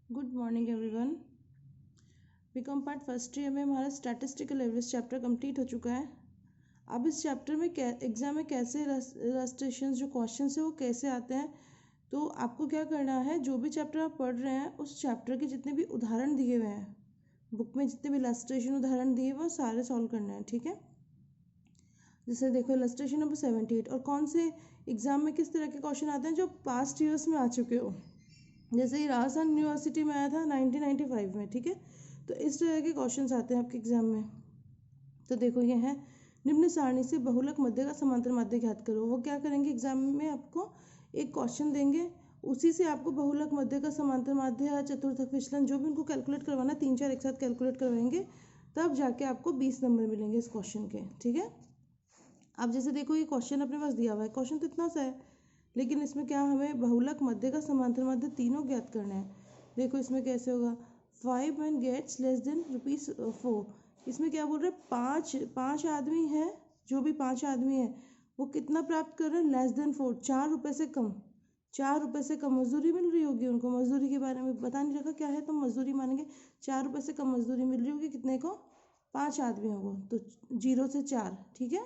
Good morning everyone. BCom part first year में हमारा statistical average chapter complete हो चुका है। अब इस चैप्टर में एग्जाम में कैसे रस्ट्रेशन जो क्वेश्चन है वो कैसे आते हैं, तो आपको क्या करना है, जो भी चैप्टर आप पढ़ रहे हैं उस चैप्टर के जितने भी उदाहरण दिए हुए हैं बुक में, जितने भी इलस्ट्रेशन उदाहरण दिए हुए वो सारे सॉल्व करने हैं। ठीक है, जैसे देखो इलस्ट्रेशन नंबर 78, और कौन से एग्जाम में किस तरह के क्वेश्चन आते हैं जो पास्ट ईयर्स में आ चुके हो। जैसे ही राजस्थान यूनिवर्सिटी में आया था 1995 में। ठीक है, तो इस तरह के क्वेश्चंस आते हैं आपके एग्जाम में। तो देखो ये है, निम्न सारणी से बहुलक मध्य का समांतर माध्य ज्ञात करो। वो क्या करेंगे, एग्जाम में आपको एक क्वेश्चन देंगे, उसी से आपको बहुलक मध्य का समांतर माध्य या चतुर्थक विचलन जो भी उनको कैलकुलेट करवाना, 3-4 एक साथ कैलकुलेट करवाएंगे, तब जाके आपको 20 नंबर मिलेंगे इस क्वेश्चन के। ठीक है, अब जैसे देखो ये क्वेश्चन अपने पास दिया हुआ है, क्वेश्चन तो इतना सा है, लेकिन इसमें क्या हमें बहुलक मध्य का समांतर माध्य तीनों ज्ञात करना है। देखो इसमें कैसे होगा, 5 मैन गेट्स लेस देन ₹4। इसमें क्या बोल रहे हैं, पाँच आदमी हैं, जो भी 5 आदमी हैं वो कितना प्राप्त कर रहे हैं, लेस देन 4, 4 रुपये से कम। 4 रुपये से कम मजदूरी मिल रही होगी उनको, मजदूरी के बारे में बता नहीं रखा क्या है तो मजदूरी मानेंगे। 4 रुपये से कम मजदूरी मिल रही होगी कितने को, 5 आदमियों को, तो 0 से 4। ठीक है,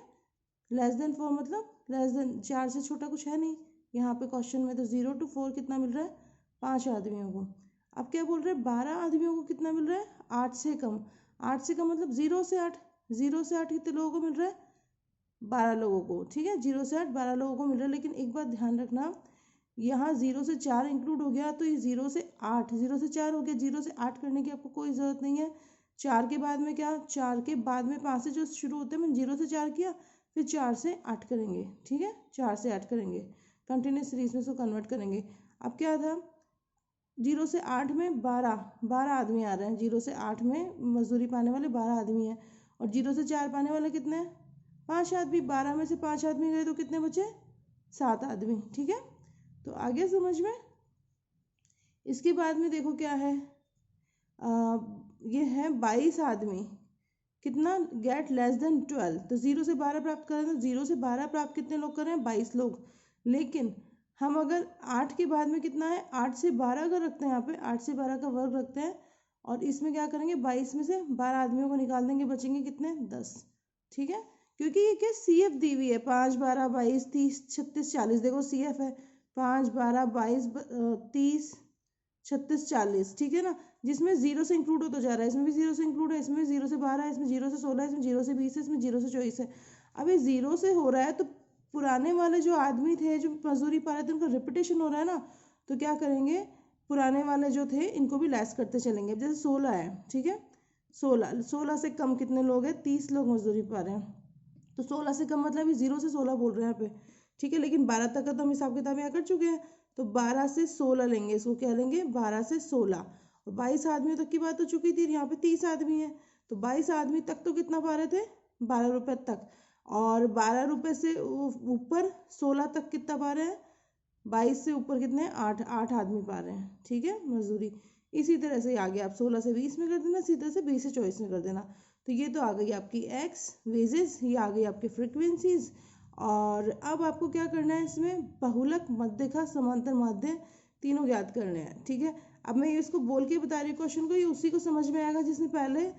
लेस देन 4 मतलब लेस देन 4 से छोटा कुछ है नहीं यहाँ पे क्वेश्चन में, तो 0 to 4 कितना मिल रहा है, 5 आदमियों को। अब क्या बोल रहे हैं, 12 आदमियों को कितना मिल रहा है, 8 से कम। 8 से कम मतलब 0 से 8, 0 से 8 कितने लोगों को मिल रहा है, 12 लोगों को। ठीक है, 0 से 8 12 लोगों को मिल रहा है, लेकिन एक बात ध्यान रखना, यहाँ 0 से 4 इंक्लूड हो गया, तो ये 0 से 8, 0 से 4 हो गया, 0 से 8 करने की आपको कोई ज़रूरत नहीं है। 4 के बाद में क्या, 4 के बाद में 5 से जो शुरू होते हैं, मैंने 0 से 4 किया, फिर 4 से 8 करेंगे। ठीक है, 4 से 8 करेंगे, कंटिन्यूस सीरीज में उसको कन्वर्ट करेंगे। अब क्या था, 0 से 8 में 12 आदमी आ रहे हैं, 0 से 8 में मजदूरी पाने वाले 12 आदमी हैं, और 0 से 4 पाने वाले कितने हैं, 5 आदमी। 12 में से 5 आदमी गए तो कितने बचे, 7 आदमी। ठीक है, तो आ गया समझ में। इसके बाद में देखो क्या है, ये है 22 आदमी, कितना, गेट लेस देन 12, तो 0 से 12 प्राप्त करें, तो 0 से 12 प्राप्त कितने लोग कर रहे हैं, 22 लोग। लेकिन हम अगर 8 के बाद में कितना है, 8 से 12 का रखते हैं, यहाँ पे 8 से 12 का वर्ग रखते हैं, और इसमें क्या करेंगे, 22 में से 12 आदमियों को निकाल देंगे, बचेंगे कितने, 10। ठीक है, क्योंकि ये क्या CF दी हुई है, 5, 12, 22, 30, 36, 40, देखो CF है 5, 12, 22, 30, 36, 40। ठीक है ना, जिसमें 0 से इंक्लूड होता जा रहा है, इसमें भी 0 से इंक्लूड है, इसमें 0 से 12 है, इसमें 0 से 16 है, इसमें 0 से 20 है, इसमें 0 से 24 है। अब ये 0 से हो रहा है, तो पुराने वाले जो आदमी थे जो मजदूरी पा रहे थे उनका रिपीटेशन हो रहा है ना, तो क्या करेंगे, पुराने वाले जो थे इनको भी लेस करते चलेंगे। अब जैसे 16 है, ठीक है, 16 से कम कितने लोग हैं, 30 लोग मजदूरी पा रहे हैं, तो 16 से कम मतलब ये 0 से 16 बोल रहे हैं यहाँ पे। ठीक है, लेकिन 12 तक का तो हम हिसाब किताब यहाँ कर चुके हैं, तो 12 से 16 लेंगे, इसको क्या लेंगे, 12 से 16। और 22 आदमियों तक की बात हो चुकी थी, यहाँ पे 30 आदमी है, तो 22 आदमी तक तो कितना पा रहे थे, 12 रुपये तक, और 12 रुपये से ऊपर 16 तक कितना पा रहे हैं, 22 से ऊपर कितने, 8 आदमी पा रहे हैं। ठीक है, मजदूरी। इसी तरह से आगे आप 16 से 20 में कर देना, इसी तरह से 20 से 24 में कर देना। तो ये तो आ गई आपकी एक्स वेजेस, ये आ गई आपकी फ्रिक्वेंसीज। और अब आपको क्या करना है, इसमें बहुलक मध्य का समांतर माध्य तीनों ज्ञात करने हैं। ठीक है, अब मैं इसको बोल के बता रही हूँ क्वेश्चन को, ये उसी को समझ में आएगा जिसने पहले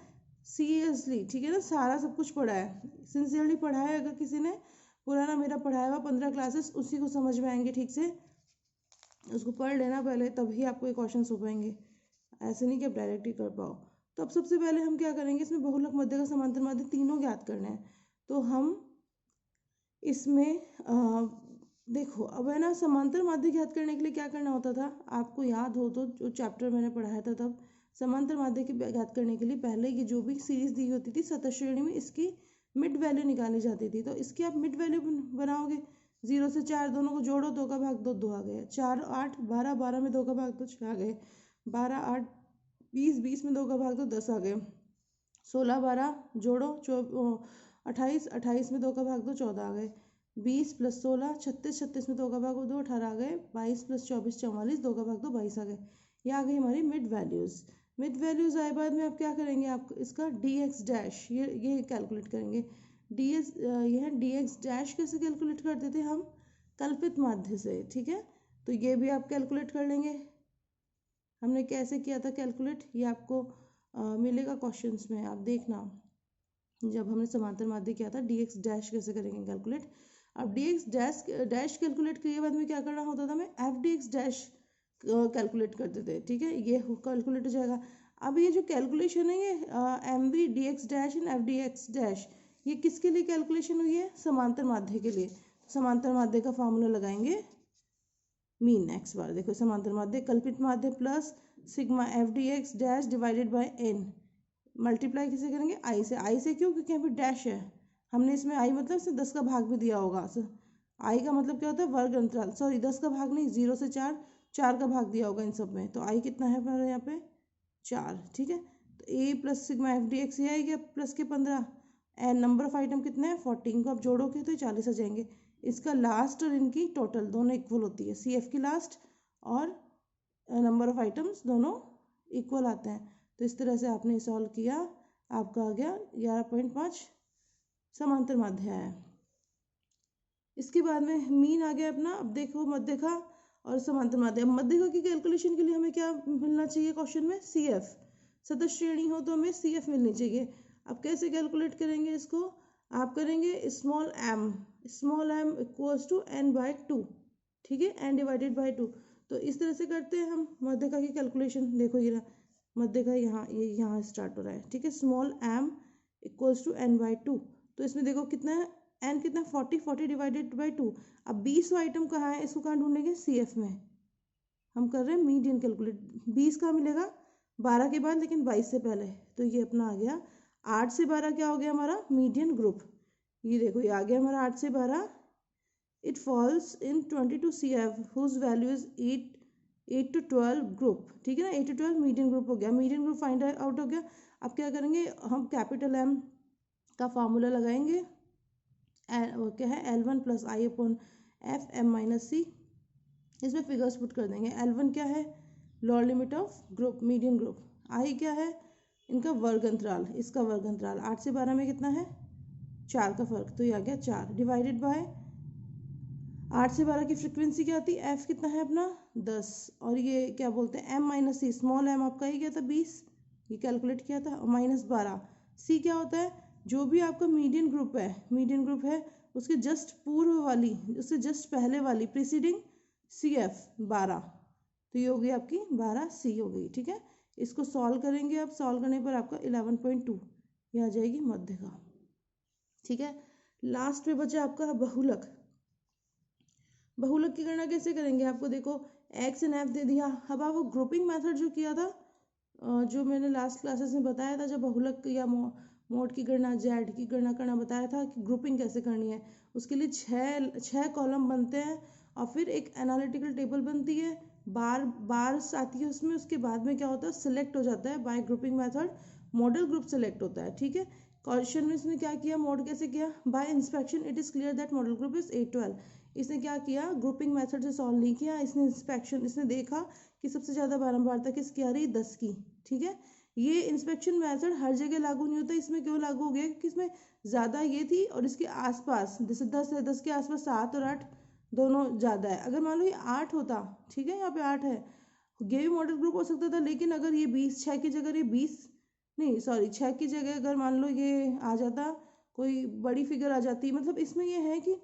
सीरियसली, ठीक है ना, सारा सब कुछ पढ़ा है, सिंसियरली पढ़ा है। अगर किसी ने पुराना मेरा पढ़ाया हुआ 15 क्लासेस, उसी को समझ में आएंगे ठीक से, उसको पढ़ लेना पहले, तभी आपको ये क्वेश्चन हो पाएंगे, ऐसे नहीं कि आप डायरेक्ट ही कर पाओ। तो अब सबसे पहले हम क्या करेंगे, इसमें बहुलक मध्य का समांतर माध्य तीनों ज्ञात करने हैं। तो हम इसमें देखो, अब है ना, समांतर माध्य ज्ञात करने के लिए क्या करना होता था, आपको याद हो तो, जो चैप्टर मैंने पढ़ाया था तब, समांतर माध्य की ज्ञात करने के लिए पहले ये जो भी सीरीज दी होती थी सतत श्रेणी में, इसकी मिड वैल्यू निकाली जाती थी। तो इसकी आप मिड वैल्यू बनाओगे, 0 से 4 दोनों को जोड़ो, 2 का भाग 2, 2 आ गए, 4, 8, 12, 12 में 2 का भाग 2, 6 आ गए, 12, 8, 20, 20 में 2 का भाग 2, 10 आ गए, 16, 12 जोड़ो, 28, 28 में 2 का भाग 2, 14 आ गए, 20 + 16, 36, 36 में 2 का भाग 2, 18 आ गए, 22 + 24, 44, 2 का भाग 2, 22 आ गए। ये आ गई हमारी मिड वैल्यूज़। मिड वैल्यूज़ आए बाद में आप क्या करेंगे, आप इसका dx डैश, ये कैलकुलेट करेंगे। ये है dx डैश, कैसे कैलकुलेट करते थे हम, कल्पित माध्य से। ठीक है, तो ये भी आप कैलकुलेट कर लेंगे। हमने कैसे किया था कैलकुलेट, ये आपको मिलेगा क्वेश्चंस में, आप देखना। जब हमने समांतर माध्य किया था dx डैश कैसे करेंगे कैलकुलेट। अब dx डैश कैलकुलेट किए बाद में क्या करना होता था, हमें F d x dash calculate करते थे, ठीक है, ये कैलकुलेट हो जाएगा। अब ये जो कैलकुलेशन है ये m b d x dash and f d x dash, ये किसके लिए कैलकुलेशन हुई है, समांतर माध्य के लिए। समांतर माध्य का फॉर्मूला लगाएंगे मीन एक्स बार, देखो समांतर माध्य कल्पित माध्य plus sigma f d x dash divided by n, multiply किसे करेंगे आई से। आई से क्यों, क्योंकि यहाँ पे डैश है, हमने इसमें आई मतलब इसमें 10 का भाग भी दिया होगा। आई का मतलब क्या होता है, वर्ग अंतराल, सॉरी 10 का भाग नहीं, 0 से 4, 4 का भाग दिया होगा इन सब में, तो आई कितना है हमारे यहाँ पे 4, ठीक है। तो A plus sigma f d x ये आएगा प्लस के 15, एन नंबर ऑफ आइटम कितने हैं 14, को आप जोड़ोगे तो 40 आ जाएंगे। इसका लास्ट और इनकी टोटल दोनों इक्वल होती है, सी एफ की लास्ट और नंबर ऑफ आइटम्स दोनों इक्वल आते हैं। तो इस तरह से आपने सॉल्व किया, आपका आ गया 11.5 समांतर माध्य है। इसके बाद में मीन आ गया अपना। अब देखो मध्यरेखा और समांतर माध्य। अब मध्यरेखा की कैलकुलेशन के लिए हमें क्या मिलना चाहिए क्वेश्चन में, सी एफ, सतत श्रेणी हो तो हमें सी एफ मिलनी चाहिए। अब कैसे कैलकुलेट करेंगे इसको, आप करेंगे small m equals to n by two, ठीक है, एन डिवाइडेड बाय टू। तो इस तरह से करते हैं हम मध्यरेखा की कैलकुलेशन। देखो ये मध्यरेखा यहाँ, ये यहाँ स्टार्ट हो रहा है, ठीक है, small m equals to n by two. तो इसमें देखो कितना है, एन कितना 40 डिवाइडेड बाई 2। अब 20 आइटम कहाँ है, इसको कहाँ ढूंढेंगे, सी एफ में। हम कर रहे हैं मीडियन कैलकुलेट, 20 कहाँ मिलेगा 12 के बाद, लेकिन 22 से पहले, तो ये अपना आ गया 8 से 12 क्या हो गया हमारा मीडियन ग्रुप। ये देखो ये आ गया हमारा 8 से 12, it falls in 22 c f whose value is 8 to 12 group, ठीक है ना, 8 to 12 मीडियन ग्रुप हो गया, मीडियन ग्रुप फाइंड आउट हो गया। अब क्या करेंगे, हम कैपिटल एम का फार्मूला लगाएंगे, वो क्या है L1 plus i upon f m minus c, इसमें फिगर्स पुट कर देंगे। L1 क्या है, lower limit of group median group, i क्या है इनका वर्ग अंतराल, इसका वर्ग अंतराल, 8 से 12 में कितना है 4 का फर्क, तो ये आ गया 4 डिवाइडेड बाय 8 से 12 की फ्रिक्वेंसी क्या आती है, एफ कितना है अपना 10, और ये क्या बोलते हैं एम माइनस सी, स्मॉल एम आपका ही क्या था 20, ये कैलकुलेट किया था, माइनस 12, सी क्या होता है जो भी आपका मीडियन ग्रुप है उसके जस्ट पूर्व वाली, उससे जस्ट पहले वाली प्रीसीडिंग सी एफ 12, तो ये हो गई आपकी 12 सी हो गई, ठीक है। इसको सॉल्व करेंगे, अब सॉल्व करने पर आपका 11.2 ये आ जाएगी मध्यरेखा, ठीक है। लास्ट में बचा आपका बहुलक। बहुलक की गणना कैसे करेंगे, आपको देखो एक्स एंड एफ दे दिया। अब आप वो ग्रुपिंग मेथड जो किया था, जो मैंने लास्ट क्लासेस में बताया था, जब बहुलक या मोड की गणना, जेड की गणना करना बताया था कि ग्रुपिंग कैसे करनी है, उसके लिए छः कॉलम बनते हैं और फिर एक एनालिटिकल टेबल बनती है, बार आती है उसमें। उसके बाद में क्या होता है, सिलेक्ट हो जाता है bye grouping method, model group select होता है, ठीक है। क्वेश्चन में इसने क्या किया, मोड कैसे किया, bye inspection it is clear that model group is 812। इसने क्या किया, ग्रुपिंग मेथड से सॉल्व नहीं किया, इसने इंस्पेक्शन, इसने देखा कि सबसे ज़्यादा बारंबारता किसकी आ रही, 10 की, ठीक है। ये इंस्पेक्शन मेथड हर जगह लागू नहीं होता, इसमें क्यों लागू हो गया, क्योंकि इसमें ज़्यादा ये थी और इसके आसपास, जैसे 10 है, 10 के आसपास 7 और 8 दोनों ज़्यादा है। अगर मान लो ये 8 होता, ठीक है, यहाँ पे 8 है, ये भी मॉडल ग्रुप हो सकता था, लेकिन अगर ये 20, 6 की जगह ये 20, नहीं सॉरी 6 की जगह अगर मान लो ये आ जाता, कोई बड़ी फिगर आ जाती, मतलब इसमें ये है कि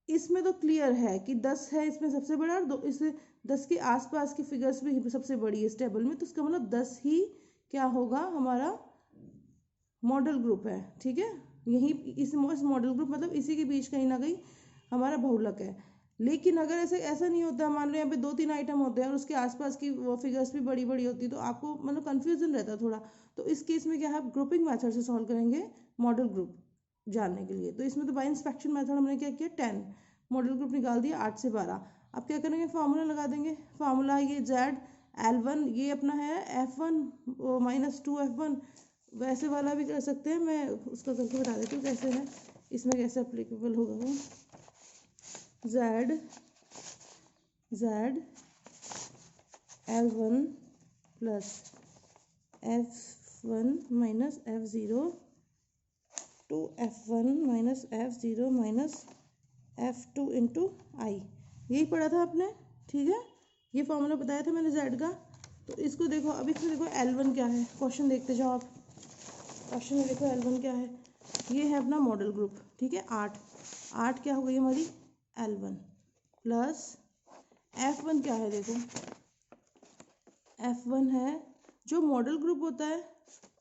इसमें तो क्लियर है कि 10 है इसमें सबसे बड़ा, और इस 10 के आसपास की फिगर्स भी सबसे बड़ी है इस टेबल में, तो इसका मतलब 10 ही क्या होगा हमारा मॉडल ग्रुप है, ठीक है। यही इस मॉडल ग्रुप मतलब इसी के बीच कहीं ना कहीं हमारा बहुलक है। लेकिन अगर ऐसा नहीं होता, मान लो यहाँ पे 2-3 आइटम होते हैं और उसके आसपास की वो फिगर्स भी बड़ी बड़ी होती, तो आपको मतलब कन्फ्यूजन रहता थोड़ा। तो इस केस में क्या है, ग्रुपिंग मेथड से सॉल्व करेंगे मॉडल ग्रुप जानने के लिए। तो इसमें तो बाय इंस्पेक्शन मेथड हमने क्या किया, 10 मॉडल ग्रुप निकाल दिया 8 से 12। अब क्या करेंगे, फार्मूला लगा देंगे, फार्मूला ये जेड L1 ये अपना है F1 माइनस 2F1, वैसे वाला भी कर सकते हैं, मैं उसका करके बता देती हूँ कैसे है, इसमें कैसे अप्लीकेबल होगा वो, Z L1 plus F1 minus F0 two F1 minus F0 minus F2 into i, यही पढ़ा था आपने, ठीक है। ये फॉर्मूला बताया था मैंने z का। तो इसको देखो, अब इसमें देखो L1 क्या है, क्वेश्चन देखते जाओ आप। क्वेश्चन में देखो L1 क्या है, ये है अपना मॉडल ग्रुप, ठीक है। 8 क्या हो गई हमारी L1 प्लस F1 क्या है, देखो F1 है जो मॉडल ग्रुप होता है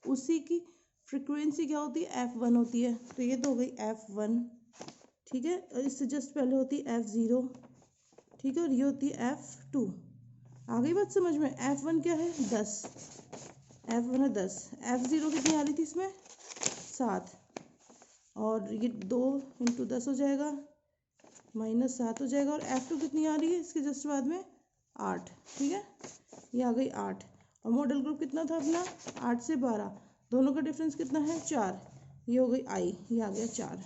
उसी की फ्रीक्वेंसी क्या होती है, F1 होती है। तो ये तो हो गई F1, ठीक है। और इससे जस्ट पहले होती है F0, ठीक है। और ये होती है F2। आ गई बात समझ में। F1 क्या है 10, F1 है 10, F0 कितनी आ रही थी इसमें 7, और ये 2 इंटू 10 हो जाएगा -7 हो जाएगा। और F2 कितनी आ रही है इसके जस्ट बाद में 8, ठीक है। ये आ गई 8। और मॉडल ग्रुप कितना था अपना 8 से 12, दोनों का डिफरेंस कितना है 4, ये हो गई I, ये आ गया 4।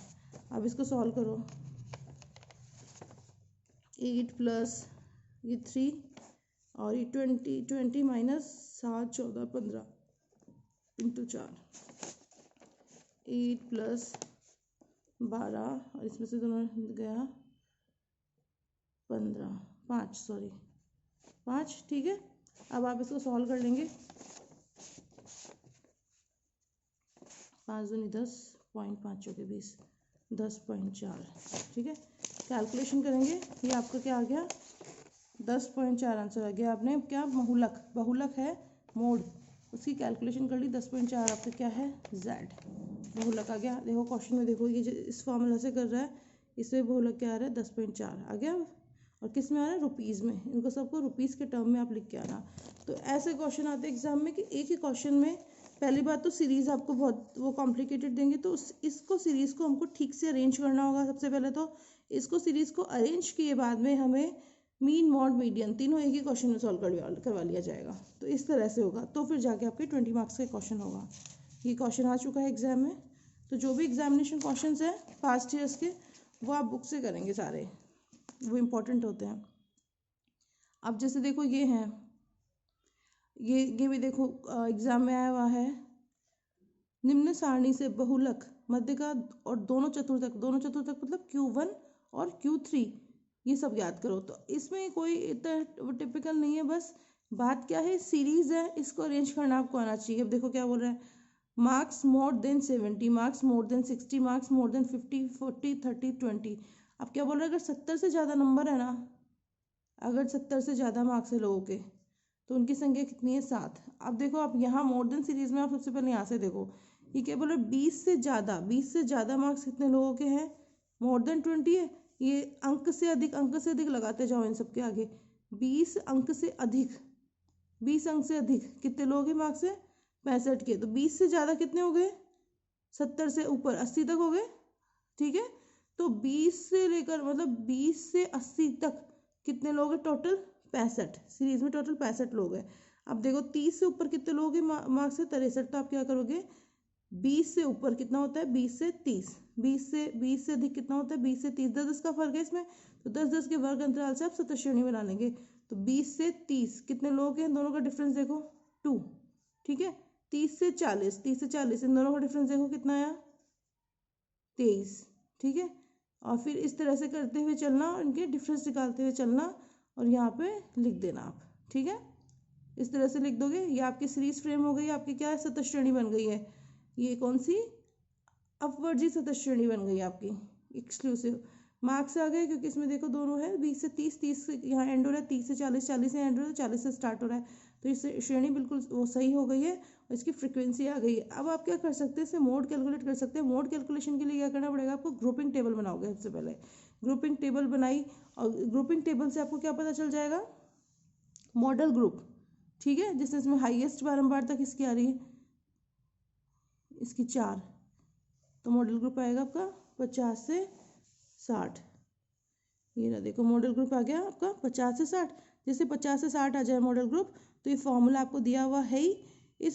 अब इसको सॉल्व करो, 8 प्लस ये 3 और ये 20 माइनस 7 14 15 इंटू 4, 8 प्लस 12 और इसमें से दोनों गया 15 5, ठीक है। अब आप इसको सॉल्व कर लेंगे, 5 दूनी 10, 0.5 के 20, 10.4, ठीक है। कैलकुलेशन करेंगे, ये आपका क्या आ गया 10.4 आंसर आ गया। आपने क्या बहुलक है मोड, उसकी कैलकुलेशन कर ली, 10.4 आपका क्या है z बहुलक आ गया। देखो क्वेश्चन में देखो, ये इस फॉर्मूला से कर रहा है, इसमें बहुलक क्या आ रहा है 10.4 आ गया। और किस में आ रहा है रुपीज़ में, इनको सबको रुपीज़ के टर्म में आप लिख के आना। तो ऐसे क्वेश्चन आते हैं एग्जाम में कि एक ही क्वेश्चन में पहली बात तो सीरीज़ आपको बहुत वो कॉम्प्लिकेटेड देंगे, तो इसको सीरीज़ को हमको ठीक से अरेंज करना होगा। सबसे पहले तो इसको सीरीज़ को अरेंज किए बाद में हमें मीन मॉड मीडियन तीनों एक ही क्वेश्चन में सॉल्व करवा लिया जाएगा। तो इस तरह से होगा, तो फिर जाके आपके 20 मार्क्स का क्वेश्चन होगा। ये क्वेश्चन आ चुका है एग्जाम में। तो जो भी एग्जामिनेशन क्वेश्चंस हैं पास्ट ईयर्स के, वो आप बुक से करेंगे सारे, वो इम्पोर्टेंट होते हैं। अब जैसे देखो ये हैं, ये भी देखो एग्जाम में आया हुआ है, निम्न सारणी से बहुलक मध्य का और दोनों चतुर्थक मतलब Q1 और Q3 ये सब याद करो। तो इसमें कोई इतना टिपिकल नहीं है, बस बात क्या है सीरीज है, इसको अरेंज करना आपको आना चाहिए। अब देखो क्या बोल रहा है, marks more than 70, marks more than 60, marks more than 50, 40, 30, 20। अब क्या बोल रहा है, अगर 70 से ज़्यादा नंबर है ना, अगर 70 से ज़्यादा मार्क्स है लोगों के, तो उनकी संख्या कितनी है 7। अब देखो आप यहाँ मोर देन सीरीज में आप सबसे पहले यहाँ से देखो, ये क्या बोल रहे 20 से ज़्यादा मार्क्स कितने लोगों के हैं, मोर देन 20 है। ये अंक से अधिक लगाते जाओ इन सबके आगे, 20 अंक से अधिक कितने लोग हैं मार्क्स है 65 के। तो 20 से ज़्यादा कितने हो गए, 70 से ऊपर 80 तक हो गए, ठीक है। तो 20 से लेकर मतलब 20 से 80 तक कितने लोग हैं टोटल 65, सीरीज में टोटल 65 लोग हैं। अब देखो 30 से ऊपर कितने लोग हैं मार्क्स है 63, तो आप क्या करोगे 20 से ऊपर कितना होता है 20 से 30, 20 से अधिक कितना होता है 20 से 30, 10 का फर्क है इसमें। तो 10 के वर्ग अंतराल से आप सतत श्रेणी बना लेंगे। तो 20 से 30 कितने लोग हैं, दोनों का डिफरेंस देखो 2, ठीक है। 30 से 40 इन दोनों का डिफरेंस देखो कितना आया 23, ठीक है। और फिर इस तरह से करते हुए चलना और इनके डिफरेंस निकालते हुए चलना और यहाँ पे लिख देना आप, ठीक है। इस तरह से लिख दोगे, ये आपकी सीरीज फ्रेम हो गई, आपकी क्या है सतत श्रेणी बन गई है। ये कौन सी अपवर्जी सतत श्रेणी बन गई आपकी एक्सक्लूसिव। मार्क्स आ गए क्योंकि इसमें देखो दोनों है 20 से 30, 30 से यहाँ एंड हो रहा है, 30 से 40, 40 से एंड हो रहा है, 40 से स्टार्ट हो रहा है। तो इस श्रेणी बिल्कुल वो सही हो गई है और इसकी फ्रिक्वेंसी आ गई है। अब आप क्या कर सकते हैं, इसे मोड कैलकुलेट कर सकते हैं। मोड कैलकुलेशन के लिए क्या करना पड़ेगा आपको, ग्रुपिंग टेबल बनाओगे सबसे पहले। ग्रुपिंग टेबल बनाई और ग्रुपिंग टेबल से आपको क्या पता चल जाएगा, मॉडल ग्रुप, ठीक है, जिसमें इसमें हाईएस्ट बारंबारता किसकी आ रही है, इसकी 4। तो मॉडल ग्रुप आएगा आपका 50 से 60। ये ना देखो मॉडल ग्रुप आ गया आपका 50 से 60। जैसे 50 से 60 आ जाए मॉडल ग्रुप, तो ये फॉर्मूला आपको दिया हुआ है ही, ये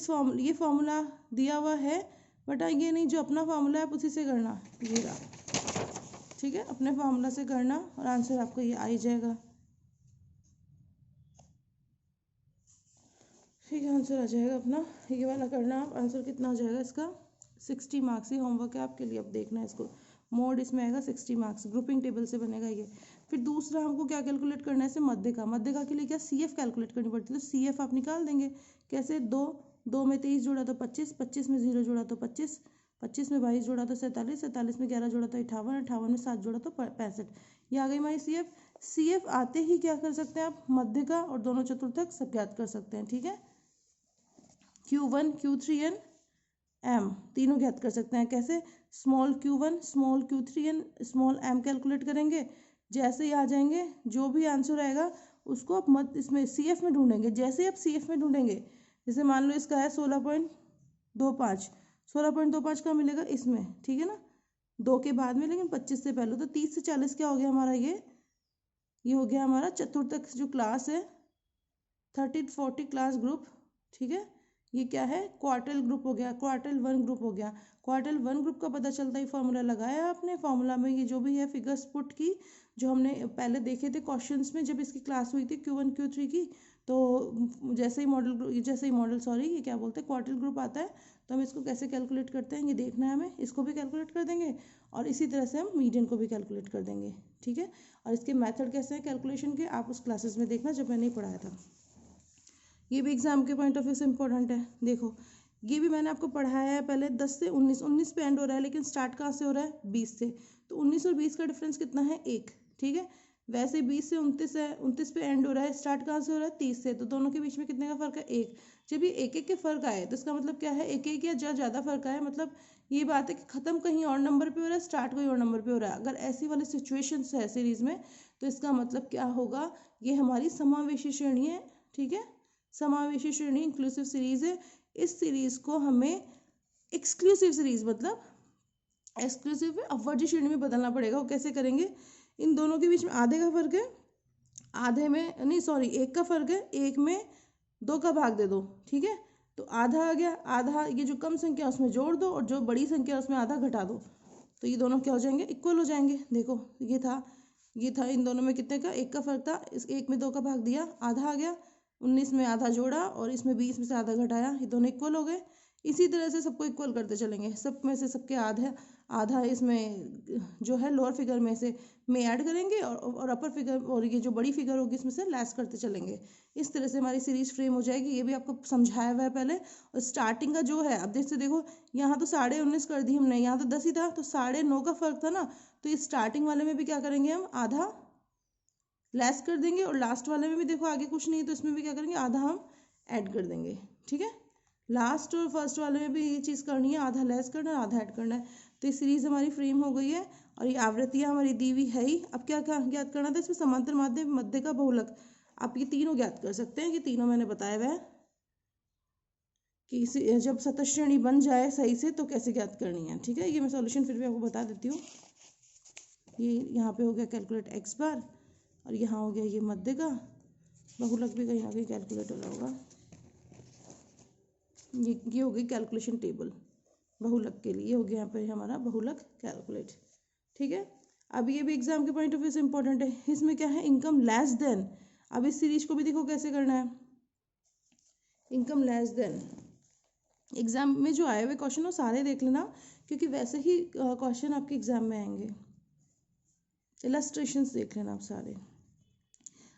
फॉर्मूला दिया हुआ है, बट ये नहीं जो अपना फॉर्मूला है आप उसी से करना, ये रहा, ठीक है। अपने फॉर्मूला से करना और आंसर आपको ये आ ही जाएगा, ठीक है। आंसर आ जाएगा अपना, ये वाला करना आप। आंसर कितना आ जाएगा इसका 60 मार्क्स। ही होमवर्क है आपके लिए, अब देखना है इसको। मोड इसमें आएगा 60 मार्क्स, ग्रुपिंग टेबल से बनेगा ये। फिर दूसरा हमको क्या कैलकुलेट करना है, मध्यका। मध्यका के लिए क्या सी एफ कैलकुलेट करनी पड़ती है, तो सी एफ आप निकाल देंगे। कैसे, 2 में 23 जोड़ा तो 25, 25 में 0 जोड़ा तो 25, 25 में 22 जोड़ा तो 47, 47 में 11 जोड़ा तो 58, 58 में 7 जोड़ा तो 65। ये आ गई हमारी सी एफ। सी एफ आते ही क्या कर सकते हैं आप, मध्यका और दोनों चतुर्थक सब ज्ञात कर सकते हैं। ठीक है, Q1, Q3 एंड M तीनों ज्ञात कर सकते हैं। कैसे, small Q1, small Q3 and small M calculate करेंगे। जैसे ही आ जाएंगे, जो भी आंसर आएगा उसको आप मत इसमें सी एफ में ढूंढेंगे। जैसे ही आप सी एफ में ढूंढेंगे, जैसे मान लो इसका है 16.25, 16.25 का मिलेगा इसमें, ठीक है ना, 2 के बाद में लेकिन 25 से पहले, तो 30 से 40 क्या हो गया हमारा, ये हो गया हमारा चतुर्थक जो क्लास है, 30-40 क्लास ग्रुप। ठीक है, ये क्या है, क्वार्टल ग्रुप हो गया, क्वार्टल 1 ग्रुप हो गया। क्वार्टल 1 ग्रुप का पता चलता ही फॉर्मूला लगाया आपने, फॉर्मूला में ये जो भी है फिगर्स पुट की, जो हमने पहले देखे थे क्वेश्चंस में जब इसकी क्लास हुई थी Q1 Q3 की। तो जैसे ही मॉडल सॉरी ये क्या बोलते हैं, क्वार्टल ग्रुप आता है, तो हम इसको कैसे कैलकुलेट करते हैं ये देखना है हमें। इसको भी कैलकुलेट कर देंगे और इसी तरह से हम मीडियन को भी कैलकुलेट कर देंगे। ठीक है, और इसके मेथड कैसे हैं कैलकुलेशन के, आप उस क्लासेस में देखना जब मैंने पढ़ाया था। ये भी एग्जाम के पॉइंट ऑफ व्यू से इंपॉर्टेंट है। देखो, ये भी मैंने आपको पढ़ाया है पहले, 10 से 19, 19 पे एंड हो रहा है, लेकिन स्टार्ट कहाँ से हो रहा है, 20 से। तो 19 और 20 का डिफरेंस कितना है, 1। ठीक है, वैसे 20 से 29 है, 29 पे एंड हो रहा है, स्टार्ट कहाँ से हो रहा है, 30 से। तो दोनों के बीच में कितने का फर्क है, 1। जब ये एक एक के फर्क आए तो इसका मतलब क्या है, एक एक या ज़्यादा फर्क आए, मतलब ये बात है कि खत्म कहीं और नंबर पे हो रहा है, स्टार्ट कोई और नंबर पे हो रहा है। अगर ऐसी वाली सिचुएशन है सीरीज में, तो इसका मतलब क्या होगा, ये हमारी समावेशी श्रेणी है। ठीक है, समावेशी श्रेणी इंक्लूसिव सीरीज है। इस सीरीज को हमें एक्सक्लूसिव सीरीज मतलब एक्सक्लूसिव अपवर्ज्य श्रेणी में बदलना पड़ेगा। वो कैसे करेंगे, इन दोनों के बीच में आधे का फर्क है, आधे में नहीं सॉरी 1 का फर्क है, 1 में 2 का भाग दे दो। ठीक है, तो आधा आ गया, आधा ये जो कम संख्या है उसमें जोड़ दो और जो बड़ी संख्या है उसमें आधा घटा दो, तो ये दोनों क्या हो जाएंगे, इक्वल हो जाएंगे। देखो ये था इन दोनों में कितने का, 1 का फर्क था, इस 1 में 2 का भाग दिया, आधा आ गया, 19 में आधा जोड़ा और इसमें 20 में से आधा घटाया, ये दोनों इक्वल हो गए। इसी तरह से सबको इक्वल करते चलेंगे, सब में से सबके आधे आधा इसमें जो है लोअर फिगर में से में ऐड करेंगे और अपर फिगर और ये जो बड़ी फिगर होगी इसमें से लेस करते चलेंगे। इस तरह से हमारी सीरीज फ्रेम हो जाएगी। ये भी आपको समझाया हुआ है पहले। और स्टार्टिंग का जो है, अब जैसे देखो यहाँ तो 19.5 कर दी हमने, यहाँ तो 10 ही था, तो 9.5 का फर्क था ना, तो इस स्टार्टिंग वाले में भी क्या करेंगे हम, आधा लेस कर देंगे, और लास्ट वाले में भी देखो आगे कुछ नहीं है तो इसमें भी क्या करेंगे, आधा हम ऐड कर देंगे। ठीक है, लास्ट और फर्स्ट वाले में भी ये चीज़ करनी है, आधा लेस करना है आधा ऐड करना है। तो ये सीरीज हमारी फ्रेम हो गई है और ये आवृत्तियाँ हमारी दी हुई है ही। अब क्या क्या ज्ञात करना था, इसमें समांतर माध्य मध्य का बहुलक, आप ये तीनों ज्ञात कर सकते हैं कि तीनों मैंने बताया हुआ है कि जब सतत श्रेणी बन जाए सही से तो कैसे ज्ञात करनी है। ठीक है, ये मैं सॉल्यूशन फिर भी आपको बता देती हूँ। ये यहाँ पे हो गया कैलकुलेट एक्स बार और यहाँ हो गया ये मध्य का बहुलक भी कहीं ना कहीं कैलकुलेट हो रहा होगा। ये हो गई कैलकुलेशन टेबल बहुलक के लिए, हो गया यहाँ पे हमारा बहुलक कैलकुलेट। ठीक है, अब ये भी एग्जाम के पॉइंट ऑफ व्यू से इंपॉर्टेंट है। इसमें क्या है, इनकम लेस देन। अब इस सीरीज को भी देखो कैसे करना है, इनकम लेस देन। एग्जाम में जो आए हुए क्वेश्चन हो सारे देख लेना, क्योंकि वैसे ही क्वेश्चन आपके एग्जाम में आएंगे। इलस्ट्रेशंस देख लेना आप सारे।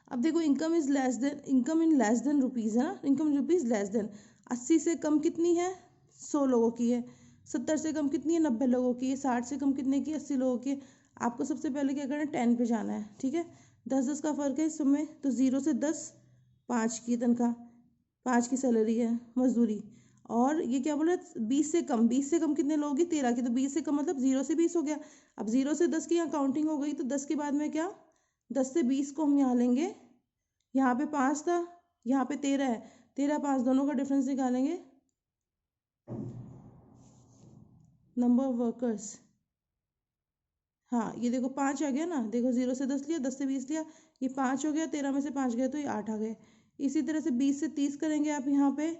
अब देखो, income is less than, income in less than rupees है ना, इनकम रुपीज़ लेस देन। 80 से कम कितनी है, 100 लोगों की है। 70 से कम कितनी है, 90 लोगों की है। 60 से कम कितने की, 80 लोगों की। आपको सबसे पहले क्या करना है, 10 पे जाना है। ठीक है, 10-10 का फर्क है इस समय, तो 0 से 10 5 की तनख्वाह, 5 की सैलरी है मजदूरी। और ये क्या बोला, 20 से कम, 20 से कम कितने लोगों की, 13 की। तो 20 से कम मतलब 0 से 20 हो गया। अब 0 से 10 की यहाँ काउंटिंग हो गई, तो 10 के बाद में क्या, 10 से 20 को हम यहाँ लेंगे, यहाँ पे 5 था, यहाँ पे 13 है, 13-5 दोनों का डिफरेंस निकालेंगे, नंबर ऑफ वर्कर्स। हाँ, ये देखो 5 आ गया ना, देखो 0 से 10 लिया, 10 से 20 लिया, ये 5 हो गया, 13 में से 5 गए तो ये 8 आ गए। इसी तरह से 20 से 30 करेंगे आप यहाँ पे,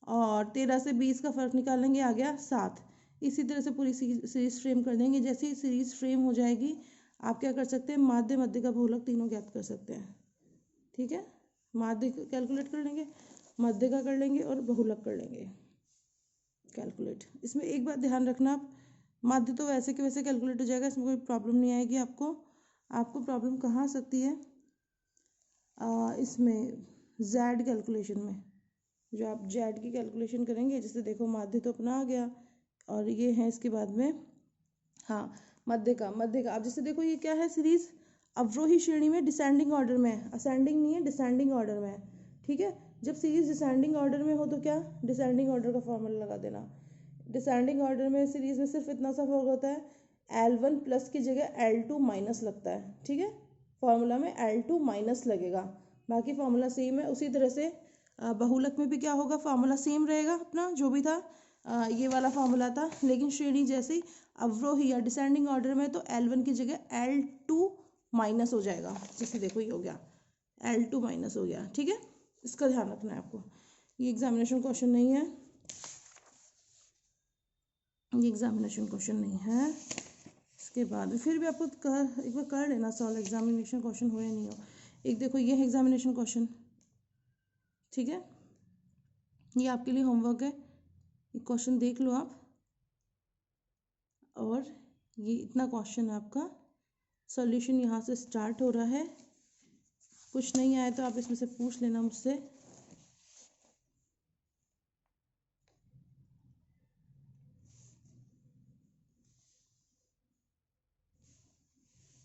और 13 से 20 का फर्क निकालेंगे, आ गया 7। इसी तरह से पूरी सीरीज फ्रेम कर देंगे। जैसे ही सीरीज फ्रेम हो जाएगी, आप क्या कर सकते हैं, माध्य मध्य का बहुलक तीनों ज्ञात कर सकते हैं। ठीक है, माध्य कैलकुलेट कर लेंगे, मध्य का कर लेंगे और बहुलक कर लेंगे कैलकुलेट। इसमें एक बात ध्यान रखना, आप माध्य तो वैसे के वैसे कैलकुलेट हो जाएगा, इसमें कोई प्रॉब्लम नहीं आएगी आपको। आपको प्रॉब्लम कहाँ आ सकती है, इसमें जेड कैलकुलेशन में। जो आप जेड की कैलकुलेशन करेंगे, जैसे देखो माध्य तो अपना आ गया और ये है इसके बाद में, हाँ मध्य का आप जैसे देखो ये क्या है सीरीज, अवरोही श्रेणी में डिसेंडिंग ऑर्डर में है, असेंडिंग नहीं है डिसेंडिंग ऑर्डर में है, ठीक है। जब सीरीज डिसेंडिंग ऑर्डर में हो तो क्या, डिसेंडिंग ऑर्डर का फॉर्मूला लगा देना। डिसेंडिंग ऑर्डर में सीरीज में सिर्फ इतना सा फर्क होता है, L1 प्लस की जगह L2 माइनस लगता है, ठीक है। फॉर्मूला में L2 माइनस लगेगा, बाकी फॉर्मूला सेम है। उसी तरह से बहुलक में भी क्या होगा, फॉर्मूला सेम रहेगा अपना जो भी था, ये वाला फॉर्मूला था, लेकिन श्रेणी जैसे ही अवरोही या डिसेंडिंग ऑर्डर में तो L1 की जगह L2 माइनस हो जाएगा। जैसे देखो ये हो गया L2 माइनस हो गया, ठीक है। इसका ध्यान रखना है आपको, ये एग्जामिनेशन क्वेश्चन नहीं है, ये एग्जामिनेशन क्वेश्चन नहीं है। इसके बाद फिर भी आपको एक बार कर लेना सॉल्व, एग्जामिनेशन क्वेश्चन हो या नहीं हो। एक देखो ये है एग्जामिनेशन क्वेश्चन, ठीक है, ये आपके लिए होमवर्क है, ये क्वेश्चन देख लो आप। और ये इतना क्वेश्चन है आपका, सॉल्यूशन यहाँ से स्टार्ट हो रहा है। कुछ नहीं आया तो आप इसमें से पूछ लेना मुझसे।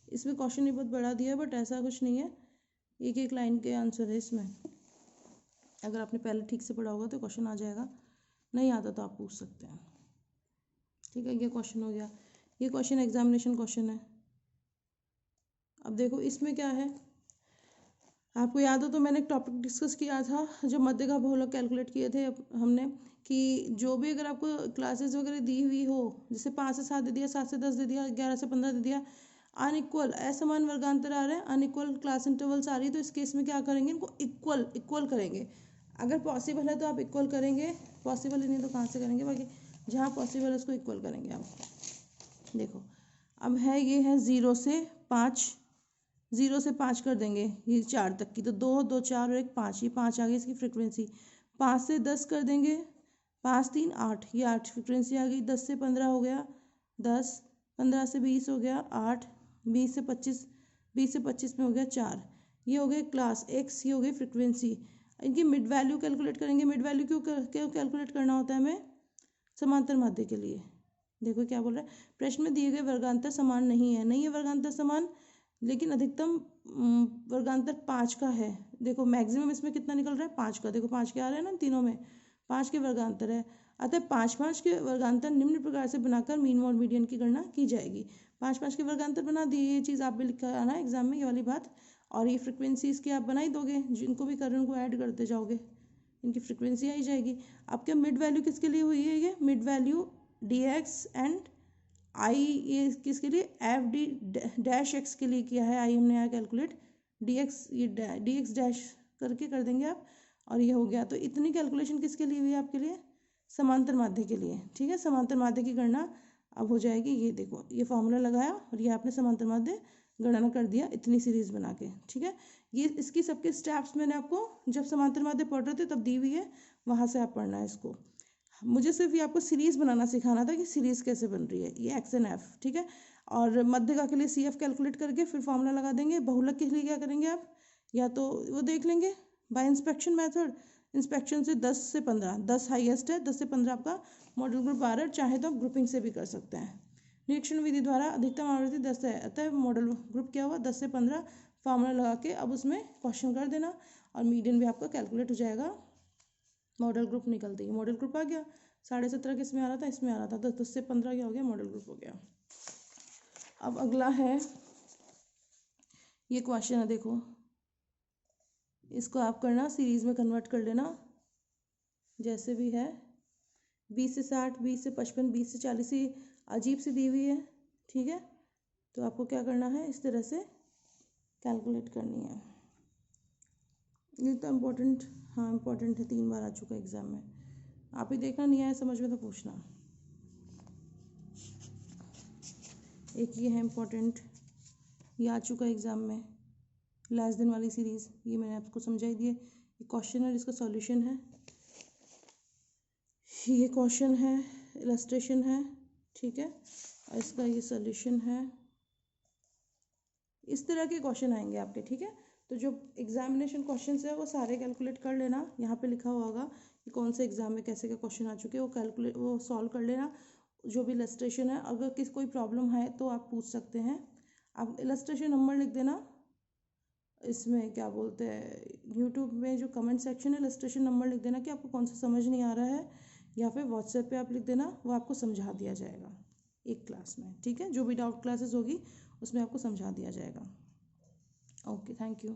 इसमें क्वेश्चन ही बहुत बड़ा दिया है, बट ऐसा कुछ नहीं है, एक एक लाइन के आंसर है इसमें। अगर आपने पहले ठीक से पढ़ा होगा तो क्वेश्चन आ जाएगा, नहीं आता तो आप पूछ सकते हैं, ठीक है। ये क्वेश्चन हो गया, ये क्वेश्चन एग्जामिनेशन क्वेश्चन है। अब देखो इसमें क्या है, आपको याद हो तो मैंने एक टॉपिक डिस्कस किया था जो मध्य का बहुलक कैलकुलेट किए थे हमने, कि जो भी अगर आपको क्लासेस वगैरह दी हुई हो, जैसे 5 से 7 दे दिया, 7 से 10 दे दिया, 11 से 15 दे दिया, अनइक्वल असमान वर्गांतर आ रहे हैं, अनइक्वल क्लास इंटरवल्स आ रही है, तो इस केस में क्या करेंगे, इनको इक्वल इक्वल करेंगे। अगर पॉसिबल है तो आप इक्वल करेंगे, पॉसिबल नहीं तो कहाँ से करेंगे, बाकी जहाँ पॉसिबल है उसको इक्वल करेंगे आप। देखो अब है, ये है 0 से 5, 0 से 5 कर देंगे ये 4 तक की, तो 2 2 4 और 1 5, ये 5 आ गई इसकी फ्रिक्वेंसी। 5 से 10 कर देंगे, 5 3 8, ये 8 फ्रिक्वेंसी आ गई। 10 से 15 हो गया 10, 15 से 20 हो गया 8, 20 से 25, 20 से 25 में हो गया 4, ये हो गए क्लास एक्स, ये हो गई फ्रिक्वेंसी। इनकी मिड वैल्यू कैलकुलेट करेंगे। मिड वैल्यू क्यों कैलकुलेट करना होता है हमें, समांतर माध्य के लिए। देखो क्या बोल रहा है, प्रश्न में दिए गए वर्गांतर समान नहीं है, नहीं है वर्गांतर समान, लेकिन अधिकतम वर्गांतर 5 का है। देखो मैक्सिमम इसमें कितना निकल रहा है, 5 का, देखो 5 के आ रहे हैं ना तीनों में, 5 के वर्गांतर है। अतः 5 के वर्गांतर निम्न प्रकार से बनाकर मीन और मीडियन की गणना की जाएगी। 5 के वर्गांतर बना दिए, ये चीज़ आप भी लिख कर आना एग्जाम में, ये वाली बात। और ये फ्रिक्वेंसी इसकी आप बना ही दोगे, जिनको भी कर रहे हैं उनको ऐड करते जाओगे, इनकी फ्रिक्वेंसी आई जाएगी। आपके मिड वैल्यू किसके लिए हुई है, ये mid value dx and I, ये किसके लिए, एफ डी डैश एक्स के लिए किया है, आई हमने यहाँ कैलकुलेट, dx ये dx डैश करके कर देंगे आप, और ये हो गया। तो इतनी कैलकुलेशन किसके लिए हुई है, आपके लिए समांतर माध्य के लिए, ठीक है। समांतर माध्य की गणना अब हो जाएगी, ये देखो ये फॉर्मूला लगाया और ये आपने समांतर माध्य गणना कर दिया इतनी सीरीज बना के, ठीक है। ये इसकी सबके स्टेप्स मैंने आपको जब समांतर माध्य पढ़ रहे थे तब दी हुई है, वहाँ से आप पढ़ना है इसको। मुझे सिर्फ ये आपको सीरीज बनाना सिखाना था कि सीरीज कैसे बन रही है, ये एक्स एंड एफ, ठीक है। और मध्यका के लिए सी एफ कैलकुलेट करके फिर फॉर्मूला लगा देंगे। बहुलक के लिए क्या करेंगे आप, या तो वो देख लेंगे बाय इंस्पेक्शन मेथड, इंस्पेक्शन से 10 से 15, 10 हाईएस्ट है, 10 से 15 आपका मॉडल ग्रुप आ रहा है, चाहे तो आप ग्रुपिंग से भी कर सकते हैं। निरीक्षण विधि द्वारा अधिकतम आवृत्ति 10 है, अतः मॉडल ग्रुप क्या हुआ 10 से 15, फार्मूला लगा के अब उसमें क्वेश्चन कर देना और मीडियन भी आपका कैलकुलेट हो जाएगा। मॉडल ग्रुप निकलती है, मॉडल ग्रुप आ गया। 17.5 किस में आ रहा था, इसमें आ रहा था, 10 से 15 क्या हो गया, मॉडल ग्रुप हो गया। अब अगला है, ये क्वेश्चन है, देखो इसको आप करना सीरीज में कन्वर्ट कर लेना जैसे भी है। 20 से 60, 20 से 55, 20 से 40, ये अजीब सी दी हुई है, ठीक है। तो आपको क्या करना है, इस तरह से कैलकुलेट करनी है। ये तो इम्पोर्टेंट, हाँ इम्पोर्टेंट है, 3 बार आ चुका है एग्जाम में, आप ही देखना, नहीं आया समझ में तो पूछना। एक ये है इम्पोर्टेंट, ये आ चुका है एग्जाम में, लेस देन वाली सीरीज, ये मैंने आपको समझाई दी है। ये क्वेश्चन है जिसका सॉल्यूशन है, ये क्वेश्चन है, इलस्ट्रेशन है, ठीक है, और इसका ये सॉल्यूशन है। इस तरह के क्वेश्चन आएंगे आपके, ठीक है। तो जो एग्जामिनेशन क्वेश्चन है वो सारे कैलकुलेट कर लेना, यहाँ पे लिखा हुआ होगा कि कौन से एग्जाम में कैसे के क्वेश्चन आ चुके हैं, वो सॉल्व कर लेना। जो भी इलस्ट्रेशन है, अगर कोई प्रॉब्लम है तो आप पूछ सकते हैं। आप इलस्ट्रेशन नंबर लिख देना, इसमें क्या बोलते हैं यूट्यूब में जो कमेंट सेक्शन है, इलस्ट्रेशन नंबर लिख देना कि आपको कौन सा समझ नहीं आ रहा है, या फिर व्हाट्सएप पे आप लिख देना, वो आपको समझा दिया जाएगा एक क्लास में, ठीक है। जो भी डाउट क्लासेस होगी उसमें आपको समझा दिया जाएगा। Okay, thank you.